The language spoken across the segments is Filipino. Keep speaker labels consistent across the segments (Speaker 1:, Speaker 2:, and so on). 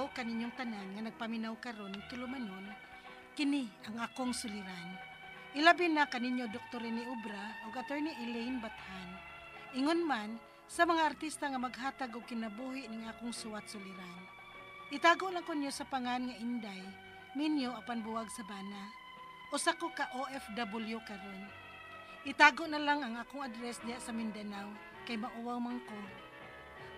Speaker 1: Hello kaninyong tanan nga nagpaminaw karon tulumanon, kini ang akong suliran. Ilabi na kaninyo Dr. Rene Ubra ug Attorney Elaine Bathan. Ingon man sa mga artista nga maghatag og kinabuhi ning akong suwat suliran. Itago lang ko niyo sa pangan nga Inday, minyo apan buwag sa bana. Usa ko ka OFW karon. Itago na lang ang akong address diya sa Mindanao kay mauwaw man ko.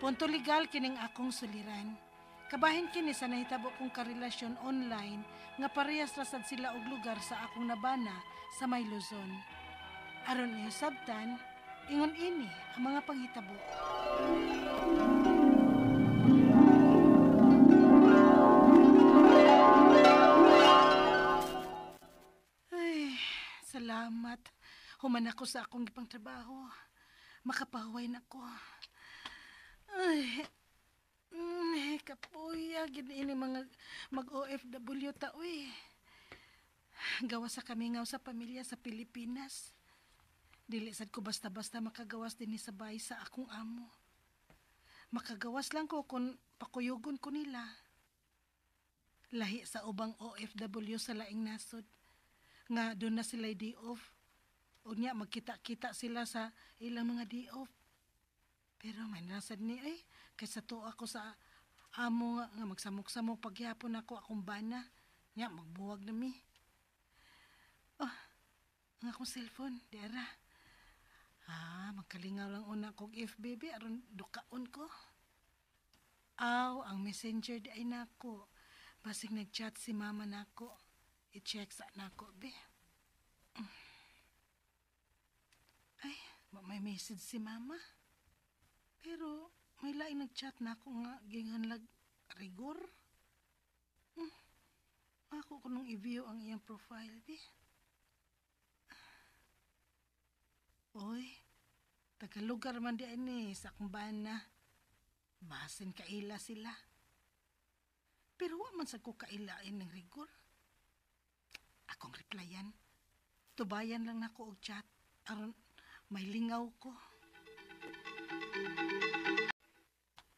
Speaker 1: Punto legal kining akong suliran. Kabahin kini sa nahitabo kong karelasyon online nga parehas rasad sila og lugar sa akong nabana sa may Luzon. Aron niyo sabtan, ingon ini ang mga panghitabo. Ay, salamat. Human ako sa akong gipang trabaho. Makapahuway na ko. Ay, kapuya, gini mga mag-OFW ta, uy. Gawa sa kamingaw sa pamilya sa Pilipinas. Dili sad ko basta-basta makagawas din sa bahay sa akong amo. Makagawas lang ko kung pakuyugon ko nila. Lahi sa ubang OFW sa laing nasod. Nga doon na sila day off. O niya magkita-kita sila sa ilang mga day off. Pero may nasad ni ay, kaysa to ako sa amo nga magsamok-samok paghihapon ako akong bana. Nya, magbuwag na mi. Oh, ang akong cellphone, diara. Magkalingaw lang una kong FBB, aron dukaon ko. Ang messenger di ay nako. Basig nag-chat si mama nako. I-check sa nako, be. Ay, may message si mama. Pero may lain nag-chat na ako nga ginganlag rigor. Ako kunong i-view ang iyang profile, be. Oy, tagalugar man di ini sa akong bana. Basin kaila sila. Pero wa man sa ko kailain ng rigor. Akong replyan. Tubayan lang nako og chat aron may lingaw ko.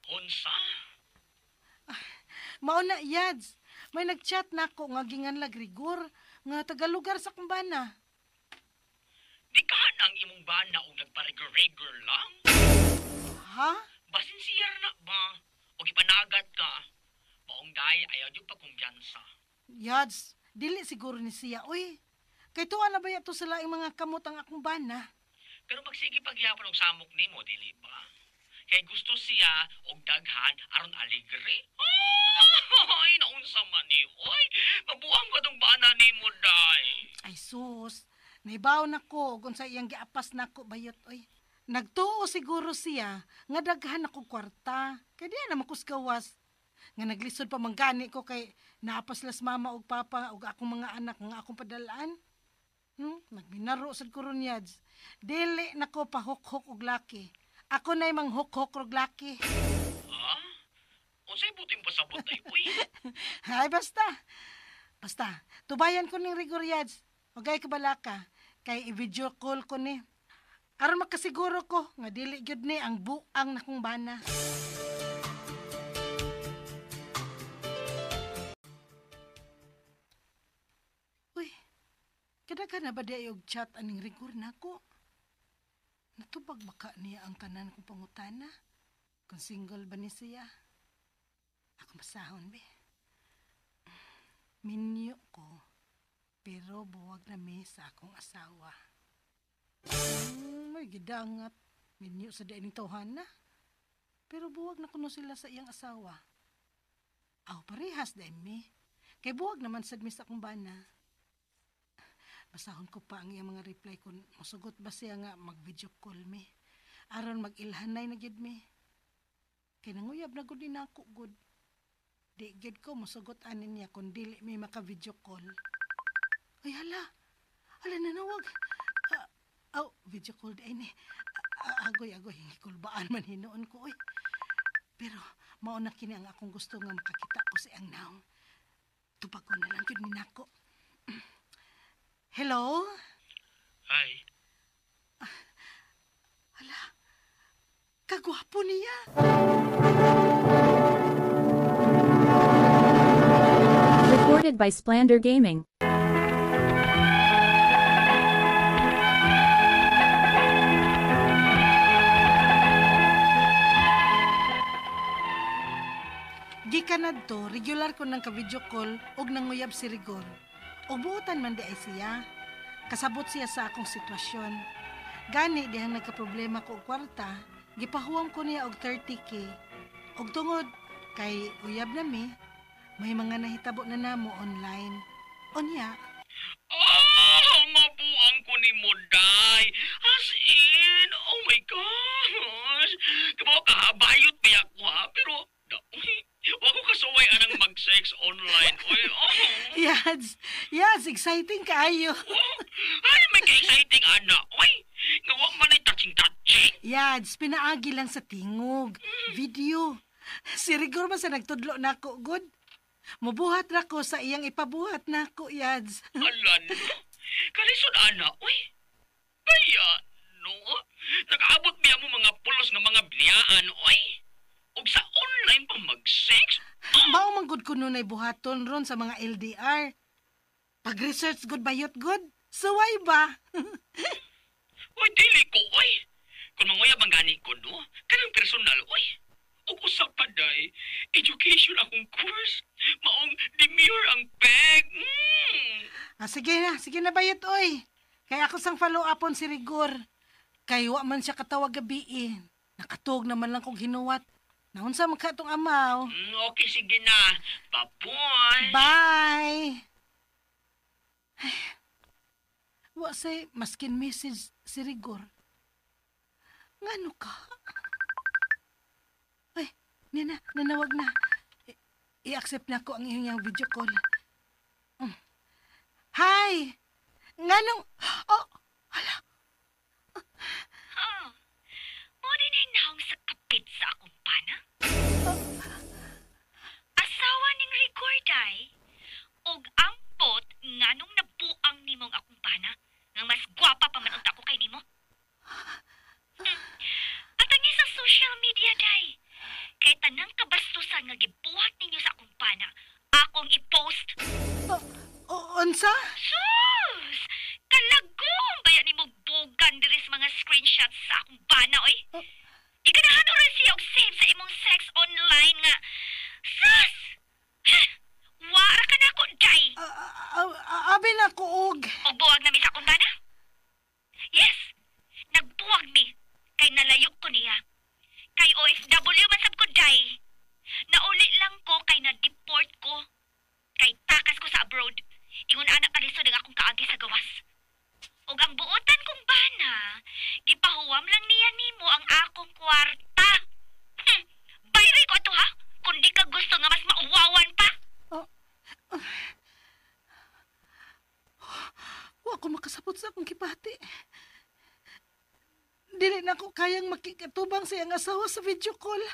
Speaker 2: Unsa?
Speaker 1: Mao na, Yads. May nag-chat na ako nga ginganlag rigor nga tagalugar sa kumbana.
Speaker 2: Di ka nang imong bana o nagpa-regular lang?
Speaker 1: Ha?
Speaker 2: Basin siyar na ba? O ipanagat ka? Maong day ayaw yung pagkumpiyansa.
Speaker 1: Yads, dili siguro ni siya. Uy, kay tuwa na ba yato sila yung mga kamot ang akong bana?
Speaker 2: Pero magsige pagyapon og samok nimo dili ba? Kay gusto siya og daghan aron aligre. Ay, naunsa man ni hoy. Mabuang ko tong bana nimo day.
Speaker 1: Ay sus, naibaw na ko kung sa iyang giapas na ko bayot. Uy, nagtuo siguro siya nga daghan ako kwarta. Kaya di na makusgawas. Nga naglisod pa manggani ko kay naapaslas mama og papa og akong mga anak nga akong padalaan. Nagminaro sad ko ron, Yads. Dili na ko pahok-hok og laki. Ako na'y manghok-hok og laki.
Speaker 2: Ha? Unsay buting pasabot ay uy?
Speaker 1: Ay, basta. Basta, tubayan ko ning rigor, Yads. Huwag kabalaka. Kay i-video call ko ni. Aron makasiguro ko nga dili gyud ni ang buang na kong bana. Uy, kada na ba di og chat aning rigor nako? Natubag baka niya ang tanan kong pangutana? Kung single ba ni siya? Ako masahon, be. Minyo ko, pero buwag na mi sa akong asawa. May gidangat. Minyo sa daing tawhan na. Pero buwag na kuno sila sa iyang asawa. Aw, parehas daing mi. Kay buwag naman sad mi sa akong bana. Basahon ko pa ang iyang mga reply kung masugot ba siya nga mag-video call mi. Aron mag-ilhanay na gid mi. Kay nanguyab na gud din ako gud. Di gid ko masugot anin niya kung dili mi maka-video call. Ay hala. Hala nanawag. Video call day ni. Agoy, hikulbaan man hinuon ko. Oy. Pero mauna kini ang akong gusto nga makakita ko sa iyang naong. Tupag ko na lang yun ni nako. Hello?
Speaker 2: Hi.
Speaker 1: Hala, kagwapo niya.
Speaker 3: Powered by Splander Gaming.
Speaker 1: Gikan adto, regular ko nang ka-video call og nanguyab si Rigor. Og buotan man di ay siya. Kasabot siya sa akong sitwasyon. Gani dihang nagka-problema ko og kwarta, gipahuwam ko niya og 30K. Og tungod kay uyab na mi, may mga nahitabo na namo online. Unya,
Speaker 2: Mabuang ko ni mo, day. As in, oh my gosh. Kabaw kahabayot ba ako, ha? Pero, wako kasuway anang mag-sex online. Oy,
Speaker 1: Yads, exciting kaayo.
Speaker 2: Ay, may ka-exciting, ana. Oy, ngawa man ay touching-touching.
Speaker 1: Yads, pinaagi lang sa tingog. Video. Si Rigor ba sa nagtudlo nako, good? Mubuhat ra ko sa iyang ipabuhat nako, Yads.
Speaker 2: Alan, kalisod, ana. Oy, kaya, no? Nag-aabot biya mo mga pulos nga mga biniyaan, oy. Og sa online pa mag-sex?
Speaker 1: Mao man gud kuno nay buhaton ron sa mga LDR. Pag-research good bayot good. Suway ba?
Speaker 2: Oy, dili ko, oy. Kung manguyab ang gani ko, no? Kanang personal, oy. Og usap pa, day. Education akong course. Maong demure ang peg.
Speaker 1: Sige na bayot oy. Kaya ako sang follow upon si Rigor. Kay wa man siya katawag gabi. Nakatog naman lang kong hinuwat. Naunsa man ka tong amaw.
Speaker 2: Okay, sige na. Papoy.
Speaker 1: Bye! Ay, wa say maskin message si Rigor. Ngano ka? Ay, nanawag na. I-accept na ko ang iyong video call. Hi! Nganong... Oh, hala.
Speaker 4: Mo din ay naong sa kapit sa akong pana? Asawa ning Rigorday, og ang pot nganong nabuang nimong akong pana, nga mas gwapa pa man unta ko kay nimo. At ang sa social media, day, kay tanang kabastusan nga gibuhat ninyo sa akong pana, akong i-post.
Speaker 1: Unsa?
Speaker 4: Sus! Kalagong baya ni mo bugan diri sa mga screenshots sa akong bana, oy. Iganahan rin siya og save sa imong sex online nga. Sus! Wara ka na ako, day.
Speaker 1: Abi na ko og...
Speaker 4: O buwag na mi sa akong bana? Yes! Nagbuwag mi. Kay nalayo ko niya. Kay OFW man sab ko, day. Nauli lang ko kay na-deport ko. Kay takas ko sa abroad. Ingon anak kalisod ang akong kaagi sa gawas. Ug ang buotan kong bana, gipahuwam lang niya nimo ang akong kwarta. Bayri ko to, ha? Kung di ka gusto nga mas mauwawan pa.
Speaker 1: Wa ko makasabot sa akong kibati. Dili na ko kayang makikatubang sa iyang asawa sa video call.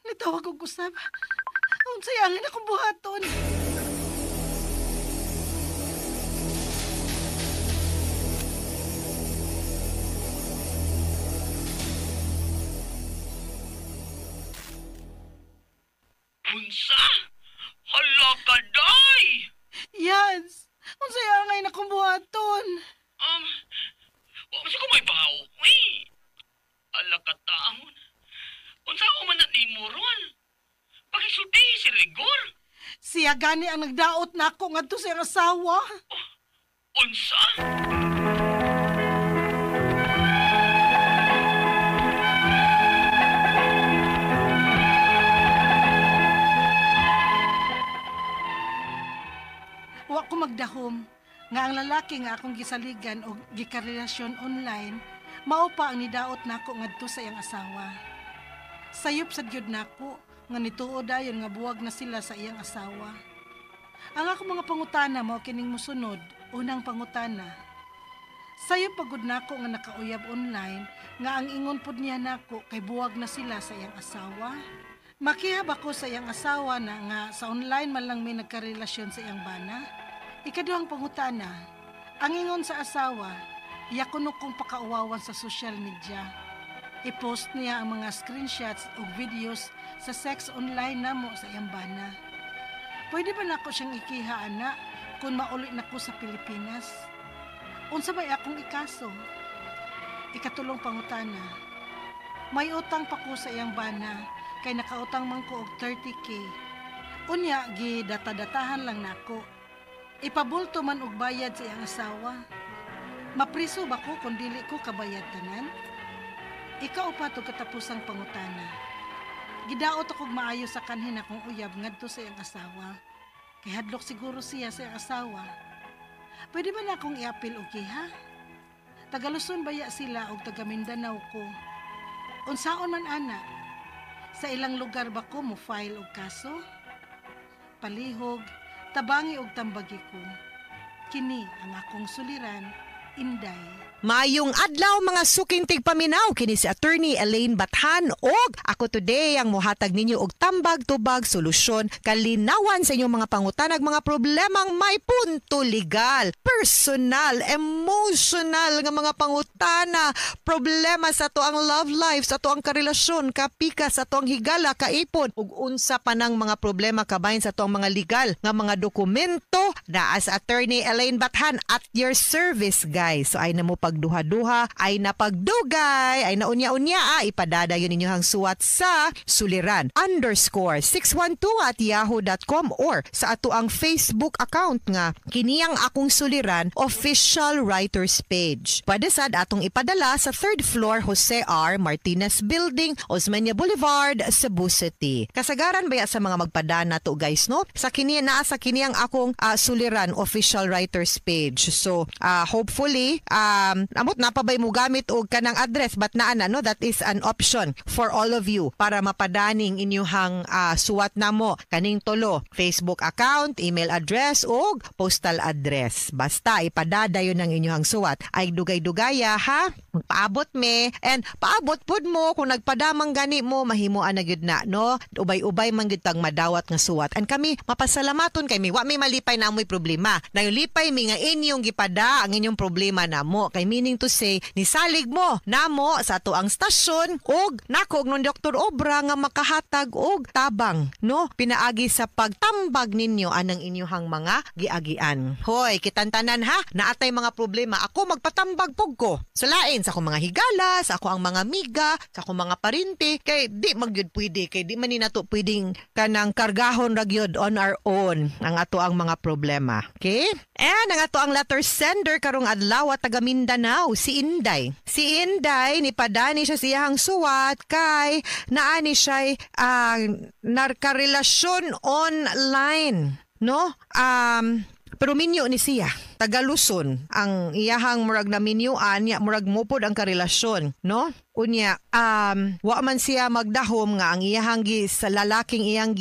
Speaker 1: Nitawag ko Gusab. Unsayangin akong buhaton.
Speaker 2: Unsa? Hala ka, day.
Speaker 1: Yes! Unsayangin akong buhaton.
Speaker 2: Wala ko may bahaw. Uy, ala ka taon. Unsa ako man na nimo ron? Pakisulti si Rigor.
Speaker 1: Siya gani ang nagdaot na ako ngadto sa iyang asawa.
Speaker 2: Unsa?
Speaker 1: Wa ko magdahom nga ang lalaki nga akong gisaligan o gikarelasyon online mao pa ang nidaot nako ngadto sa iyang asawa. Sayop sa gyud nako nga nituod dayon nga buwag na sila sa iyang asawa. Ang ako mga pangutana mao kining mosunod. Unang pangutana. Sayop pagud nako nga nakauyab online nga ang ingon pud niya nako kay buwag na sila sa iyang asawa. Makihab ako sa iyang asawa na nga sa online man lang may nagkarelasyon sa iyang bana. Ikaduhang pangutana, ang ingon sa asawa, yakuno kong pakauwawan sa social media. I-post niya ang mga screenshots o videos sa sex online namo sa iyang bana. Pwede ba nako siyang ikiha, ana, kung mauli na ko sa Pilipinas? Unsa ba'y akong ikaso? Ikatulong pangutana. May utang pa ko sa iyang bana, kay nakautang man ko og 30K. Unya, data-datahan lang nako. Ipabulto man og bayad sa iyang asawa. Mapriso ba ko kung dili ko kabayad tanan? Ikaw pa to katapusang pangutana. Gidaot akong maayo sa kanhin akong uyab ngadto sa iyang asawa. Kay hadlok siguro siya sa iyang asawa. Pwede ba na akong i-appeal o ha? Tagaluson baya sila o taga Mindanao ko. Unsaon man ana? Sa ilang lugar ba ko mo file og kaso? Palihog, tabangi og tambagi ko. Kini ang akong suliran, Inday.
Speaker 3: Mayong adlaw mga suking tigpaminaw kini si Attorney Elaine Bathan og ako today ang mohatag ninyo og tambag-tubag solusyon kalinawan sa inyong mga pangutanag mga problemang may punto legal, personal, emotional nga mga pangutana, problema sa to ang love life, sa to ang karelasyon, kapika sa to ang higala, kaipon ug unsa pa nang mga problema kabahin sa to ang mga legal nga mga dokumento na as Attorney Elaine Bathan at your service guys. So ay na mo pagduha-duha, ay napagdugay, ay naunya-unya, ipadadayon ninyo hang suwat sa suliran _612@yahoo.com or sa ato ang Facebook account nga kiniyang akong suliran official writers page. Pwede sad atong ipadala sa 3rd floor Jose R. Martinez Building, Osmeña Boulevard, Cebu City. Kasagaran baya sa mga magpadana to guys no? Sa kiniyang akong suliran official writers page. So hopefully amot napabay mo gamit og kanang address but naana no, that is an option for all of you para mapadaning inyuhang suwat namo kaning tulo, Facebook account, email address ug postal address. Basta ipadadayon ang inyuhang suwat. Ay dugay-dugaya ha. Magpaabot me and paabot pud mo kung nagpadamang gani mo mahimuan na gyud na no. Ubay-ubay man gyud tang madawat nga suwat. And kami mapasalamaton kay mi wa may malipay na amoy problema. Nayulipay mi nga inyong gipada ang inyong problema namo. Kay meaning to say, nisalig mo namo sa ato ang stasyon og nako ng Dr. Obra nga makahatag og tabang no pinaagi sa pagtambag ninyo anang inyong mga giagian. Hoy, kitantanan ha, naatay mga problema. Ako magpatambag pug ko. Sa lain sa akong mga higala, sa ako ang mga miga, sa akong mga parinti kay di magyud pwede kay di man ni nato pwedeng kanang kargahon ra gyud on our own ang ato ang mga problema. Okay? And ang ato ang letter sender karong adlaw taga Mindanao, si Inday. Si Inday, nipadani siya siyang suwat kay naani siya narkarelasyon online. No? Pero minyo ni siya. Tagaluson ang iyahang murag na minyuan, murag mupod ang karelasyon. No? Unya, wa man siya magdahom nga ang iyahang sa lalaking iyang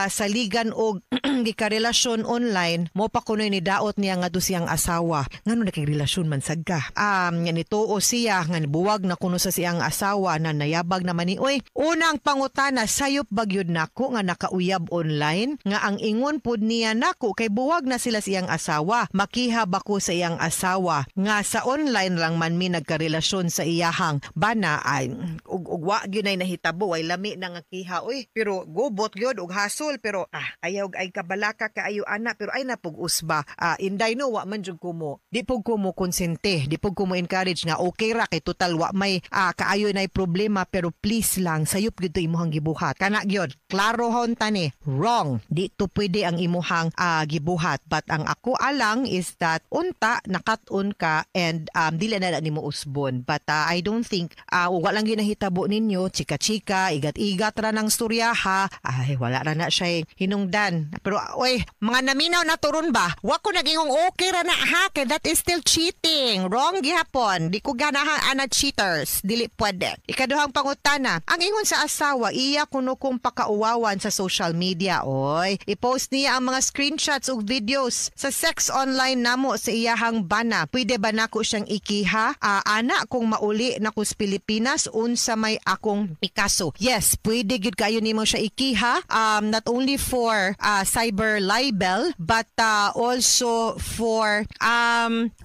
Speaker 3: saligan og gikarelasyon online, mo pa kunoy ni daot niya nga siyang asawa. Ngano nakigrelasyon man sagka. Nga nituo siya nga buwag na kuno sa siyang asawa na nayabag naman ni oy. Unang pangutana sayop bagyod nako nga nakauyab online nga ang ingon pud niya nako kay buwag na sila siyang asawa. Makihab ako sa iyang asawa nga sa online lang man mi nagkarelasyon sa iyahang bana ay ugwa gyud ay nahitabo ay lami na nga kiha oy pero gubot gyud og hasol pero ayaw ay kabalaka kaayo ana pero ay napug usba Inday no wa man jud kumo di pug kumo konsente di pug kumo encourage nga okay ra kay total wa may kaayo nay problema pero please lang sayop gyud to imuhang gibuhat kana gyud klaro hon tani wrong di to pwede ang imuhang gibuhat but ang ako alang is that unta nakat-on ka and dili na nimo usbon but I don't think walang ginahitabo ninyo, chika-chika, igat-igat ra ng storyaha, ay wala ra na siya hinungdan. Pero oy, mga naminaw na turon ba? Wa ko nagingong okay ra na ha, kay that is still cheating. Wrong gihapon. Di ko ganahan ana cheaters. Dili pwede. Ikaduhang pangutana, ang ingon sa asawa, iya kuno kong pakauwawan sa social media. Oy, i-post niya ang mga screenshots ug videos sa sex online ingon namo sa iyahang bana, pwede ba nako siyang ikiha? Ana kung mauli nako sa Pilipinas unsa may akong ikaso. Yes, pwede gyud kayo nimo siya ikiha, not only for cyber libel but also for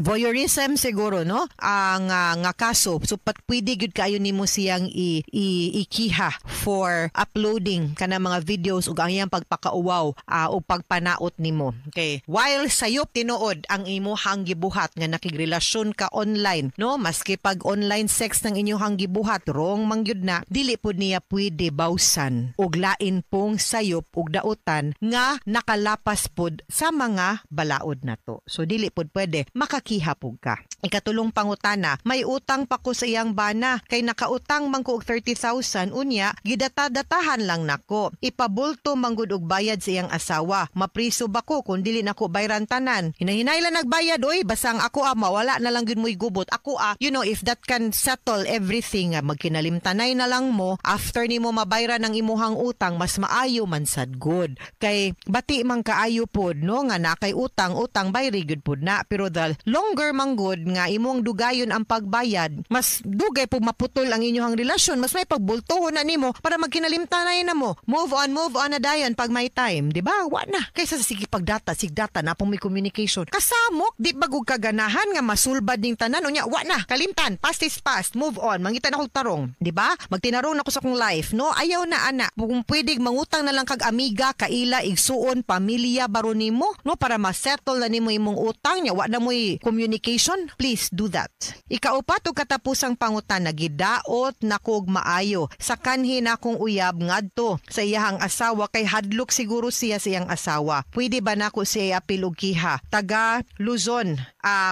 Speaker 3: voyeurism siguro, no? Ang nga kaso. So pwede gyud kayo nimo siyang ikiha for uploading kana mga videos ug ang iyang pagpakauwaw o pagpanaot nimo. Okay. While sayop tinuod ang imuhang gibuhat nga nakigrelasyon ka online, no? Maski pag online sex ng inyong gibuhat, wrong man gyud na, dili pud niya pwede bawsan og lain pong sayop ug dautan nga nakalapas pud sa mga balaod nato. So dili pud pwede makakiha pud ka. Ikatulong pangutana, may utang pa ko sa iyang bana kay nakautang man ko og 30,000 unya gidata-datahan lang nako. Ipabulto manggod og bayad sa iyang asawa. Mapriso ba ko kung dili nako bayran tanan? Hinahinay lang nagbayad oy, basang ako mawala na lang gyud mo'y gubot. Ako if that can settle everything, magkinalimtanay na lang mo after nimo mabayran ang imuhang utang, mas maayo man sad good. Kay bati man kaayo pod, no, nga nakay utang bayri gyud pod na, pero the longer man good nga imong dugayon ang pagbayad, mas dugay po maputol ang inyong relasyon, mas may pagbultohon na nimo para magkinalimtanay na mo. Move on na dayon pag may time, di ba? Wa na. Kaysa sa sige pagdata, sigdata na pong may communication. Kasamok, di bagog kaganahan nga masulbad ning tanan unya, wa na. Kalimtan, past is past, move on. Mangita na kog tarong, di ba? Magtinarong na ko sa kong life, no? Ayaw na ana. Kung pwedeng mangutang na lang kag amiga, kaila, igsuon, pamilya baro nimo, no, para ma-settle na nimo imong utang nya, wa na mo'y communication. Please do that. Ikaupat o katapusang pangutan na gidaot na kog maayo sa kanhi na kong uyab ngadto sa iyahang asawa kay hadlok siguro siya sa iyang asawa. Pwede ba nako siya apil og kiha? Taga Luzon,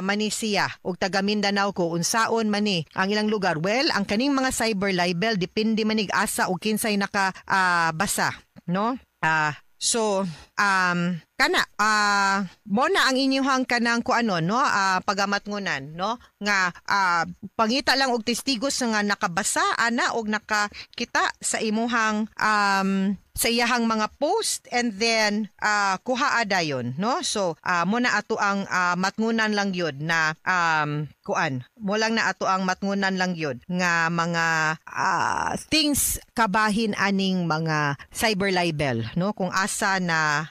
Speaker 3: mani siya og taga Mindanao ko unsaon mani ang ilang lugar. Well, ang kaning mga cyber libel depende manig asa og kinsay naka basa, no? So, kana mo na ang inyong kanang kuano, no, pagamatngunan, no, nga pangita lang og testigo sa nga nakabasa ana og nakakita sa imuhang sa iyahang mga post, and then kuha dayon, no. So mo na ato ang matngunan lang yun na mo lang na ato ang matngunan lang yun nga mga things kabahin aning mga cyber libel, no, kung asa na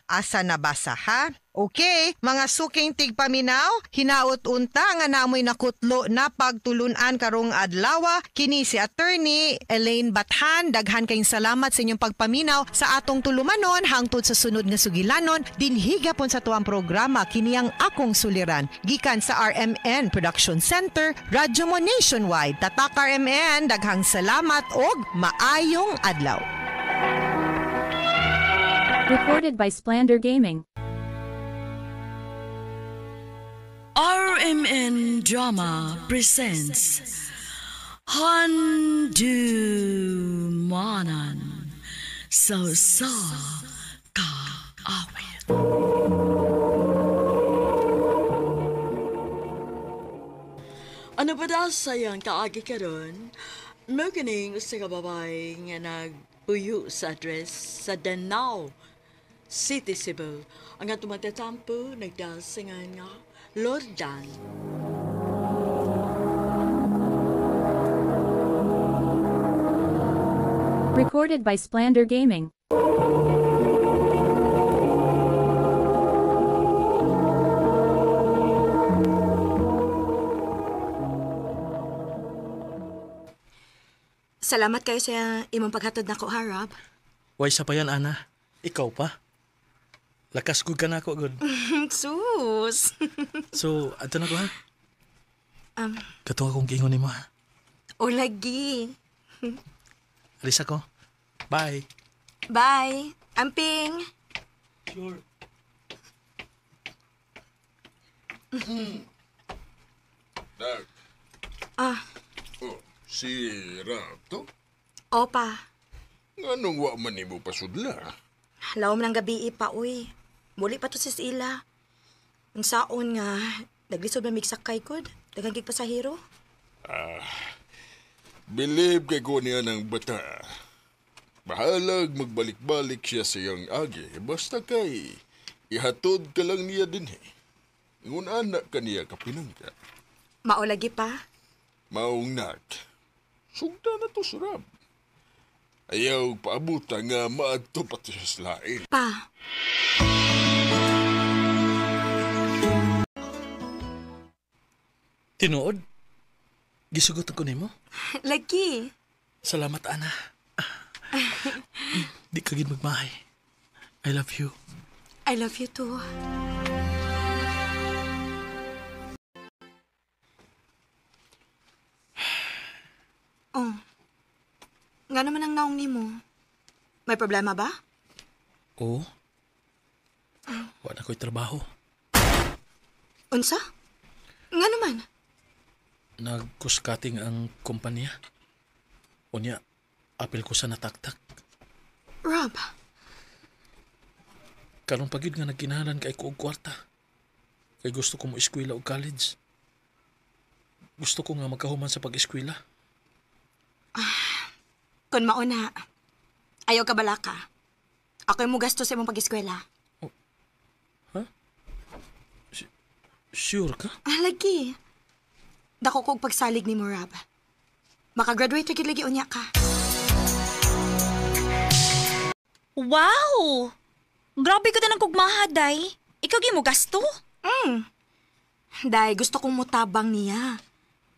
Speaker 3: basa, ha. Okay, mga suking tigpaminaw, hinaot unta nga namoy nakutlo na pagtulunan karong adlaw. Kini si Attorney Elaine Bathan. Daghan kayong salamat sa inyong pagpaminaw sa atong tulumanon hangtod sa sunod nga sugilanon. Dinhiga pon sa tuwang programa kini ang akong suliran. Gikan sa RMN Production Center, Radyo Mo Nationwide. Tatak RMN, daghang salamat og maayong adlaw.
Speaker 5: Recorded by Splander Gaming.
Speaker 6: RMN Drama presents Handumanan So Ka Awit. Ano ba daw sayang kaagi ka ron? Mo ganing sa kababay nga nagpuyo sa address sa Danao City, Cebu. Ang atong magtatampo, nagdasingan nga Lordan.
Speaker 5: Recorded by Splander Gaming.
Speaker 7: Salamat kayo sa imong paghatod nako, Harab.
Speaker 8: Way sa pa yan, Ana. Ikaw pa. Lakas ko ka na ako, good.
Speaker 7: Sus!
Speaker 8: So, ato na ko, ha? Katong akong kingon ni mo, ha?
Speaker 7: O lagi.
Speaker 8: Alis ako. Bye.
Speaker 7: Bye. Amping.
Speaker 8: Sure.
Speaker 9: Dag. Si Rab to?
Speaker 7: Opa.
Speaker 9: Anong wa man nimo pasudla?
Speaker 7: Lawom ng gabi pa, uy. Muli pa to sa sila. Ang saon nga, naglisod na migsakay kod. Daghang gig pasahero.
Speaker 9: Believe kay ko niya ng bata. Bahalag magbalik-balik siya sa iyang agi. Basta kay ihatod ka lang niya din, eh. Ngun anak kaniya kapinangga.
Speaker 7: Maulagi pa.
Speaker 9: Maong nak. Sugda na to surab. Ayaw paabuta nga maadto pati sa lain.
Speaker 7: Pa,
Speaker 8: Tinuod? Gisugot ko nimo?
Speaker 7: lagi.
Speaker 8: Salamat, Ana. Di ka gid magmahay. I love you.
Speaker 7: I love you too. Oh. Nga naman ang naong nimo. May problema ba?
Speaker 8: Oo. Wala ko'y trabaho.
Speaker 7: Unsa? Nga naman.
Speaker 8: Nagkuskating ang kumpanya. Unya, apil ko sa nataktak.
Speaker 7: Rob,
Speaker 8: Karong pagid nga nagkinahalan kay ko og kwarta. Kay gusto ko mo eskwela o college. Gusto ko nga magkahuman sa pag-eskwela.
Speaker 7: kun mauna, ayaw ka bala ka. Ako'y mo gasto sa imong pag-eskwela.
Speaker 8: Sure ka?
Speaker 7: Lagi. Dako kog pagsalig ni mo, Rob. Makagraduate na gid lagi unya ka.
Speaker 4: Wow! Grabe ka na ng kugmaha, day. Ikaw gi mo gasto?
Speaker 7: Day, gusto kong mutabang niya.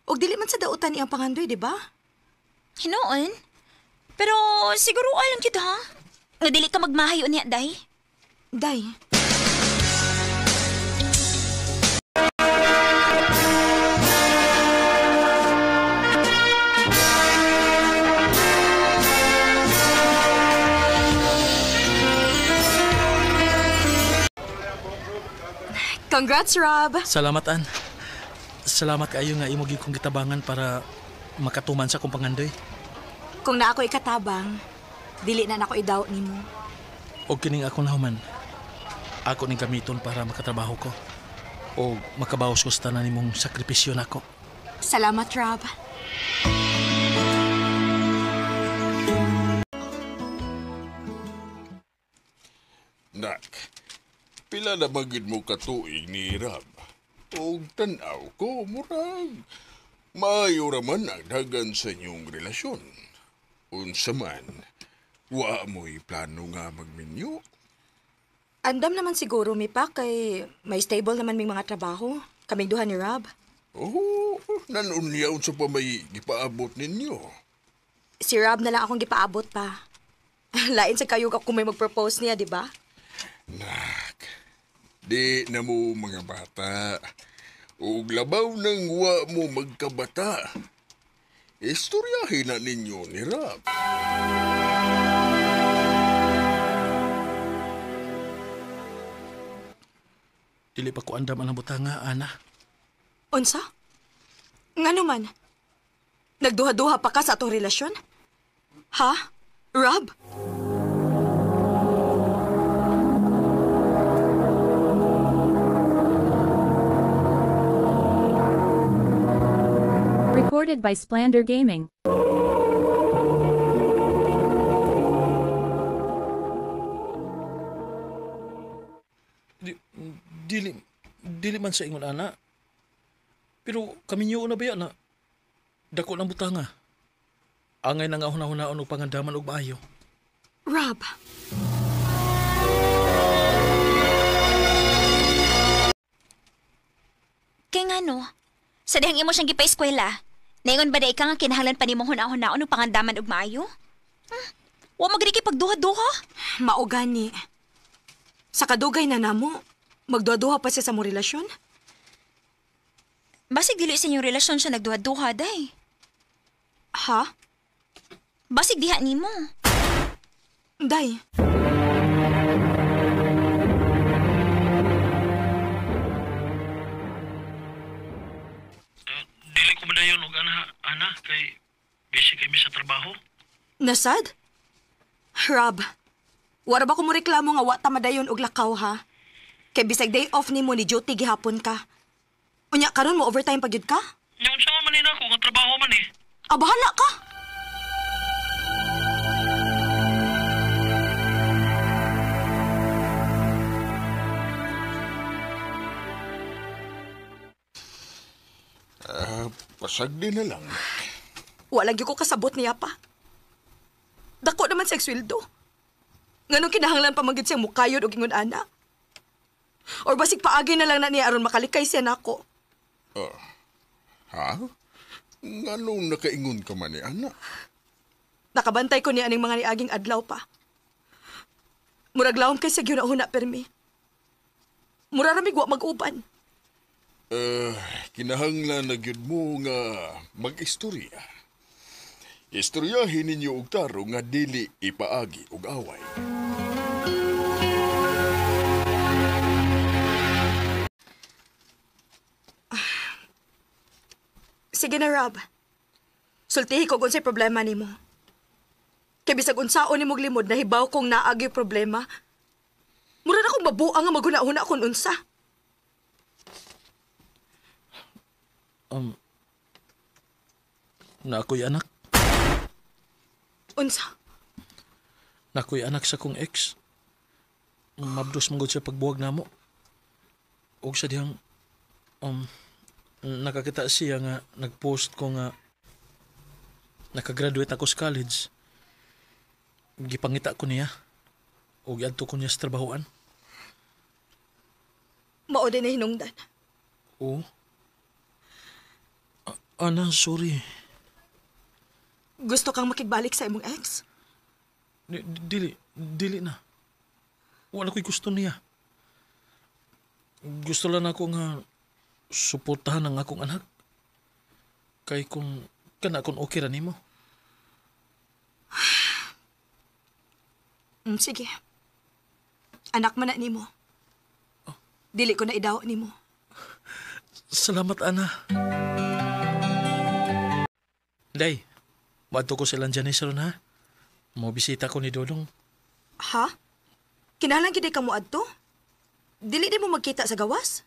Speaker 7: Og dili man sa dautan iyang pangandoy, di ba?
Speaker 4: Hinoon? Pero siguro alam kita, ha? Nga dili ka magmahay unya, day.
Speaker 7: Day, congrats, Rob.
Speaker 8: Salamat, An. Salamat kayo nga imo gyud kong gitabangan para makatuman sa kong pangandoy.
Speaker 7: Kung na ako ikatabang, dili na nako idaw nimo.
Speaker 8: O kining akong nahuman, ako ning gamiton para makatrabaho ko. O makabawas ko sa tanan nimong sakripisyo nako.
Speaker 7: Salamat, Rob.
Speaker 9: Nak, pila na magid mo katuig ni Rab. O tanaw ko, murag. Maayo raman ang dagan sa inyong relasyon. Unsa man, wa mo'y plano nga magminyo.
Speaker 7: Andam naman siguro, mi pa, kay may stable naman ming mga trabaho. Kaming duha ni Rob.
Speaker 9: Oh, nanunyaw sa pamay gipaabot ninyo.
Speaker 7: Si Rob na lang akong gipaabot pa. Lain sa kayo kung may mag-propose niya, di ba?
Speaker 9: Nak, di na mo mga bata. Ug labaw nang wa mo magkabata. Istoryahin na ninyo ni Rab.
Speaker 8: Dili pa ko andam ang butanga, Ana.
Speaker 7: Unsa? Nga naman. Nagduha-duha pa ka sa atong relasyon? Ha? Rob?
Speaker 5: Recorded by Splander Gaming.
Speaker 8: Dili man sa ingon, Ana. Pero kami niyo na ba yan na dako ng butanga. Angay na nga hunahunaon og pangandaman og maayo.
Speaker 7: Rob?
Speaker 4: Kay nga no, sa dihang imo siyang gipa-eskwela, naingon ba da ika nga kinahanglan pa nimong hunaon-hunaon og pangandaman og maayo? Wa magriki pagduha-duha?
Speaker 7: Maugani. Sa kadugay na namo, magduha-duha pa siya sa mo relasyon?
Speaker 4: Basig dili sa inyong relasyon siya nagduha-duha, day.
Speaker 7: Ha?
Speaker 4: Basig diha nimo.
Speaker 7: Day,
Speaker 8: Dili ko madayon og ana kay busy kay mi sa trabaho.
Speaker 7: nasad? Rob, wala ba ko mo reklamo nga wa ta madayon og lakaw, ha? Kay bisag day off nimo ni duty gihapon ka. Unya karon mo overtime pagyud ka?
Speaker 8: Nyon sa man nina ko nga trabaho man eh.
Speaker 7: Bahala ka.
Speaker 9: Pasagdi na lang.
Speaker 7: Walang ko kasabot niya pa. Dako naman siya sweldo. Nganong kinahanglan pa magid siyang mukayod o gingon ana? Or basig paagi na lang na niya aron makalikay siya nako.
Speaker 9: Ha? Nganong nakaingon ka man ni anak?
Speaker 7: Nakabantay ko niya aning mga niaging adlaw pa. Murag lawom kay siya gyud-una permi. Mura ramig wa mag-uban.
Speaker 9: Kinahanglan na gyud mo nga mag-istorya. Istoryahin ninyo og taro nga dili ipaagi og away.
Speaker 7: Sige na, Rob. Sultihi ko kung sa'y problema ni mo. Kaya bisag unsaon ni mong limod na hibaw kong naagi problema, mura na akong mabuang nga maguna-una kung unsa.
Speaker 8: Na ako'y anak.
Speaker 7: Unsa?
Speaker 8: Na ako'y anak sa kong ex. Mabdos manggod siya pagbuwag na mo. Og sa diyang nakakita siya nga nagpost ko nga nakagraduate ako sa college. Gipangita ko niya. O giadto ko niya sa trabahoan.
Speaker 7: Mao din na hinungdan.
Speaker 8: Oo. Ana, sorry.
Speaker 7: Gusto kang makigbalik sa imong ex?
Speaker 8: Dili na. Wala ko'y gusto niya. Gusto lang ako nga suportahan ang akong anak. Kay kung kana kung okay ra nimo.
Speaker 7: Sige. Anak man na nimo. Dili ko na idaw nimo.
Speaker 8: Salamat, Ana. Day, maadto ko silang Janice ron, ha? Mabisita ko ni Dodong.
Speaker 7: Ha? Kinahanglan gid ka mo adto? Dili di mo magkita sa gawas?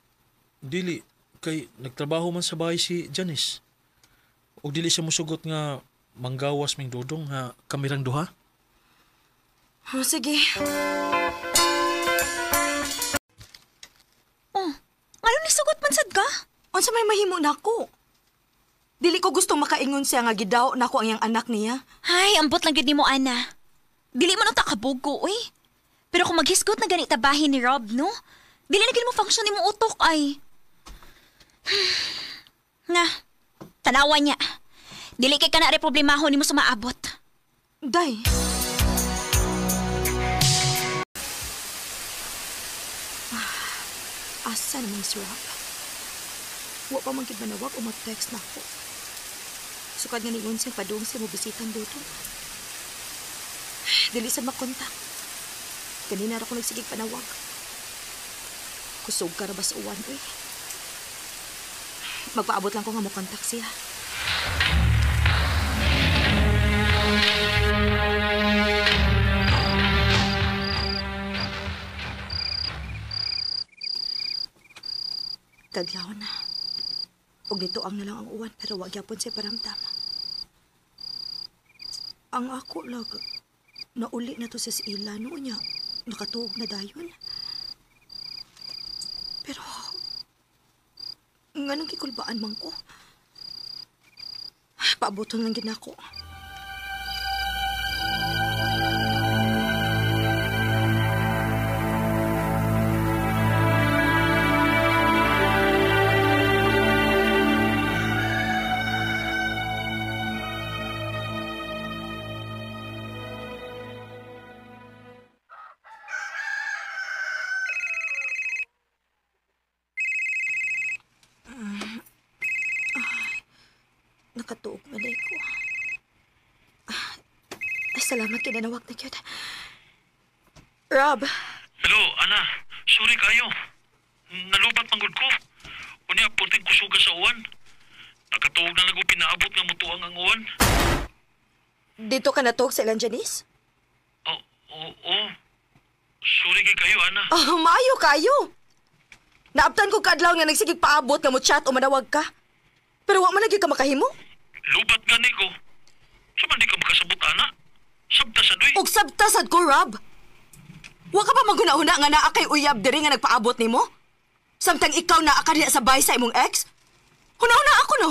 Speaker 8: Dili, kay nagtrabaho man sa bahay si Janice. O dili siya musugot nga manggawas ming Dodong nga kamirang duha.
Speaker 7: Sige.
Speaker 4: Ano ni sugot man sad ka?
Speaker 7: Unsa may mahimo nako? Dili ko gusto makaingon siya nga gidaw nako ang iyang anak niya.
Speaker 4: Ay, ambot lang gid nimo, Ana. Dili man ta kabugo, uy. Pero kung maghisgot na ganit bahin ni Rob, no? Dili na gid mo function ni mo utok, ay. Nga, tanawan niya. Dili kay kana re problemahon nimo sa maabot.
Speaker 7: Day. Asa naman si Rob? Wa pa man gid manawag o mag-text na ako. Sukad nga ningon siyang padung siya mo bisitang dito. Dili sa makontak. Kanina ra ko nagsigig panawag. Kusog ka ra ba sa uwan, uy? Magpaabot lang ko nga mo kontak siya. Kadlaw na. Og dito ang nalang ang uwan pero wag yapon siya paramdam. Ang ako lag nauli na to sa ila no niya. Nakatuog na dayon. Pero nganong kikulbaan man ko? Paaboton lang gid nako. Nakatuog man ko. Ay, salamat kinanawag na cute. Rob.
Speaker 8: Hello, Ana. Sorry kayo. Nalubat manggod ko. Unya, punting kusuga sa uwan. Nakatuog na lang ko pinaabot nga mutuang ang uwan.
Speaker 7: Dito ka natuog sa ilang Janice?
Speaker 8: Oo. Sorry kay kayo, Ana.
Speaker 7: Maayo kayo. Naabtan ko kadlaw nga nagsigig paabot nga mo chat o manawag ka. Pero wa man lagi ka makahimo?
Speaker 8: Lubat gani ko. Sa di ka makasabot, Ana? Sabtasad, uy.
Speaker 7: Og sabtasad ko, Rob. Wa ka pa maguna-una nga naa kay uyab diri nga nagpaabot nimo? Samtang ikaw naa ka diha sa bahay sa imong ex? Huna-huna ako no.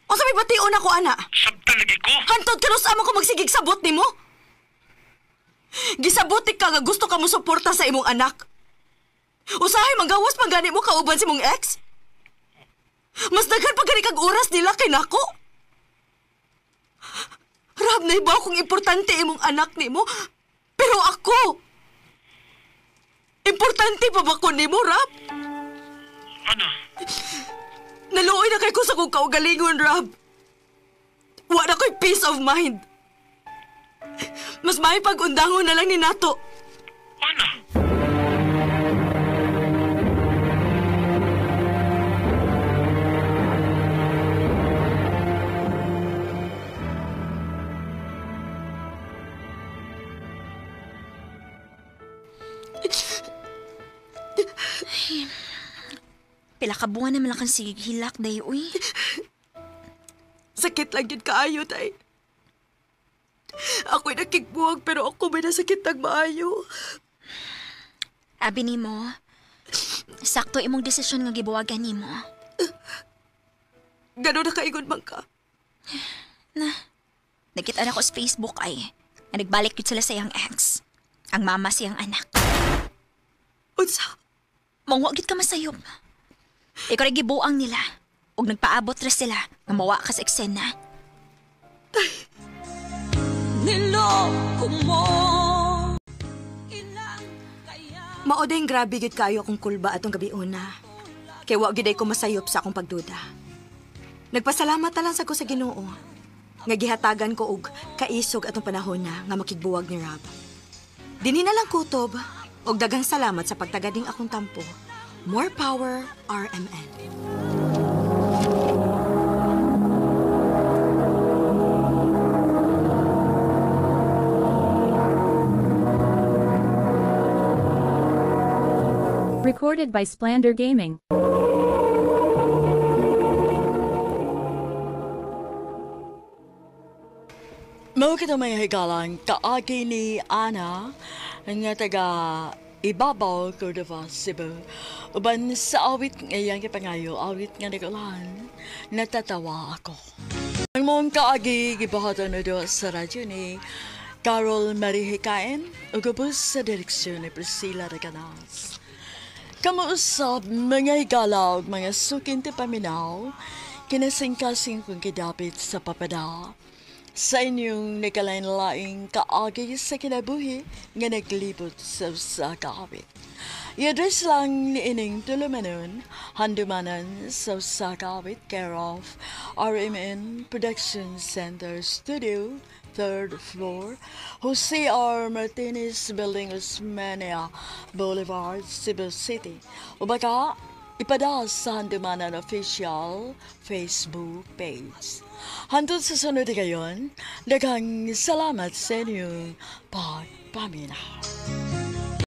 Speaker 7: O sabi bation ako, ana.
Speaker 2: Sabta lagi ko.
Speaker 7: Hantod ka no sa amo ko magsigig sabot ni mo. Gisabotik ka nga gusto ka mo suporta sa imong anak. Usahay magawas pagani mo kauban si mong ex. Mas daghan pa gani kag oras nila kay nako. Rab, naibaw kung importante imong anak nimo. Pero ako, importante pa ba ko nimo, Rab?
Speaker 2: Ano?
Speaker 7: Naluoy na kay ko sa kong kaugalingon, Rab. Wala ko'y peace of mind. Mas may pag-undangon na lang ni Nato.
Speaker 2: Ano?
Speaker 4: Pila ka buwan naman lang kang hilak, day, uy.
Speaker 7: Sakit lang yun kaayo, tay. Ako'y nakikbuwag pero ako may nasakit ng maayo.
Speaker 4: Abi ni mo, sakto imong desisyon nga gibuwagan ni mo.
Speaker 7: Gano'n na kaigon man ka.
Speaker 4: Nakita na ko sa Facebook ay, na nagbalik yun sila sa iyang ex. Ang mama siyang anak.
Speaker 7: Unsa?
Speaker 4: Mangwagit ka masayop. Ikaw rin gibuang nila. Ug nagpaabot rin sila nga mawa ka sa eksena.
Speaker 7: Maodeng grabe gid kayo akong kulba atong gabi una. Kay wa gid ay ko masayop sa akong pagduda. Nagpasalamat na lang sa ko sa Ginoo. Nga gihatagan ko og kaisog atong panahon na nga makigbuwag ni Rob. Dinhi na lang kutob og daghang salamat sa pagtagading akong tampo. More power, RMN.
Speaker 5: Recorded by Splander Gaming.
Speaker 6: Mao kita may higalang kaagi ni Ana nga taga Ibabaw, Cordova, Cebu. Uban sa awit ngayang kipangayo, awit nga nagulahan, natatawa ako. Ang mong kaagi gibahatan na doon sa radyo ni Carol Marie Hikain, ugubos sa direksyon ni Priscilla Reganas. Kamuusap mga higala o mga sukin ti paminaw, kinasing-kasing kong kidapit sa papada. Sa inyong nagkalain-laing kaagi sa kinabuhi nga naglibot sa kaawit. I-address lang ni ining tulumanon, handumanan sa kaawit, care of RMN Production Center Studio, 3rd floor, Jose R. Martinez Building, Osmania Boulevard, Cebu City. O baka, ipadas sa handumanan official Facebook page. Hantod sa sunod ngayon, daghang salamat sa inyong pagpaminaw.